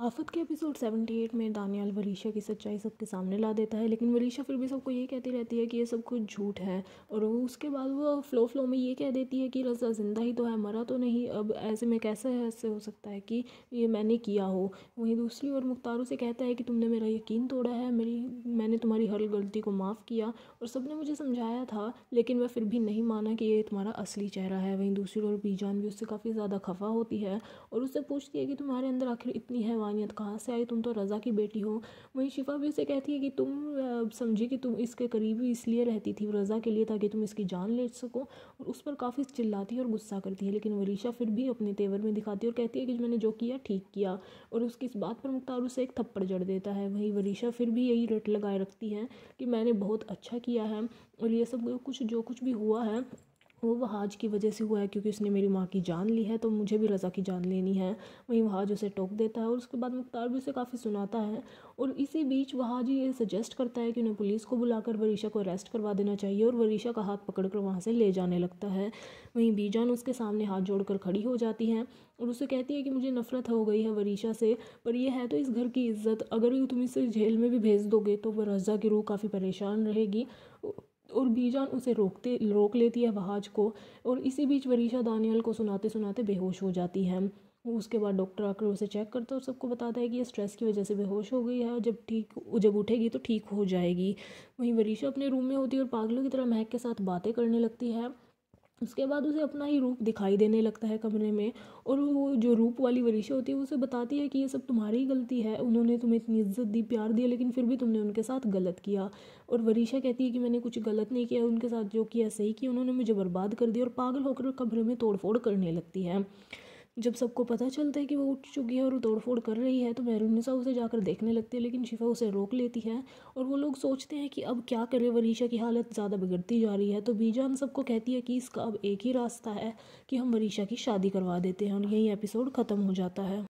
आफत के एपिसोड 78 में दानियाल वरीशा की सच्चाई सबके सामने ला देता है, लेकिन वरीशा फिर भी सबको ये कहती रहती है कि ये सब कुछ झूठ है। और उसके बाद वो फ्लो में ये कह देती है कि रज़ा ज़िंदा ही तो है, मरा तो नहीं। अब ऐसे में कैसे ऐसे हो सकता है कि ये मैंने किया हो। वहीं दूसरी ओर मुख्तार उसे कहता है कि तुमने मेरा यकीन तोड़ा है, मैंने तुम्हारी हर गलती को माफ़ किया और सबने मुझे समझाया था, लेकिन वह फिर भी नहीं माना कि ये तुम्हारा असली चेहरा है। वहीं दूसरी ओर बीजान भी उससे काफ़ी ज़्यादा खफा होती है और उससे पूछती है कि तुम्हारे अंदर आखिर इतनी हैवानियत कहाँ से आई, तुम तो रज़ा की बेटी हो। वहीं शिफा भी उसे कहती है कि तुम समझी कि तुम इसके करीब ही इसलिए रहती थी रज़ा के लिए, ताकि तुम इसकी जान ले सको। और उस पर काफ़ी चिल्लाती है और गुस्सा करती है, लेकिन वरीशा फिर भी अपने तेवर में दिखाती है और कहती है कि मैंने जो किया ठीक किया। और उसकी इस बात पर मुख्तार उसे एक थप्पड़ जड़ देता है। वहीं वरीशा फिर भी यही रट लगाए रखती है कि मैंने बहुत अच्छा किया है और ये सब कुछ जो कुछ भी हुआ है वो वहाज की वजह से हुआ है, क्योंकि उसने मेरी माँ की जान ली है तो मुझे भी रज़ा की जान लेनी है। वहीं वहाज उसे टोक देता है और उसके बाद मुख्तार भी उसे काफ़ी सुनाता है। और इसी बीच वहाज ये सजेस्ट करता है कि उन्हें पुलिस को बुलाकर वरीशा को अरेस्ट करवा देना चाहिए और वरीशा का हाथ पकड़कर वहाँ से ले जाने लगता है। वहीं बीजान उसके सामने हाथ जोड़कर खड़ी हो जाती हैं और उसे कहती है कि मुझे नफरत हो गई है वरीशा से, पर यह है तो इस घर की इज्जत, अगर तुम इसे जेल में भी भेज दोगे तो वह रज़ा की रूह काफ़ी परेशान रहेगी। और बीजान उसे रोक लेती है वहाज को। और इसी बीच वरीशा दानियल को सुनाते सुनाते बेहोश हो जाती है। उसके बाद डॉक्टर आकर उसे चेक करता है और सबको बताता है कि ये स्ट्रेस की वजह से बेहोश हो गई है और जब उठेगी तो ठीक हो जाएगी। वहीं वरीशा अपने रूम में होती है और पागलों की तरह महक के साथ बातें करने लगती है। उसके बाद उसे अपना ही रूप दिखाई देने लगता है कमरे में। और वो जो रूप वाली वरीशा होती है उसे बताती है कि ये सब तुम्हारी ही गलती है, उन्होंने तुम्हें इतनी इज्जत दी, प्यार दिया, लेकिन फिर भी तुमने उनके साथ गलत किया। और वरीशा कहती है कि मैंने कुछ गलत नहीं किया, उनके साथ जो किया सही किया, उन्होंने मुझे बर्बाद कर दिया। और पागल होकर कमरे में तोड़फोड़ करने लगती है। जब सबको पता चलता है कि वो उठ चुकी है और तोड़फोड़ कर रही है तो मेहरुन्निसा उसे जाकर देखने लगती है, लेकिन शिफा उसे रोक लेती है। और वो लोग सोचते हैं कि अब क्या करें, वरीशा की हालत ज़्यादा बिगड़ती जा रही है। तो बीजान सबको कहती है कि इसका अब एक ही रास्ता है कि हम वरीशा की शादी करवा देते हैं और यही एपिसोड ख़त्म हो जाता है।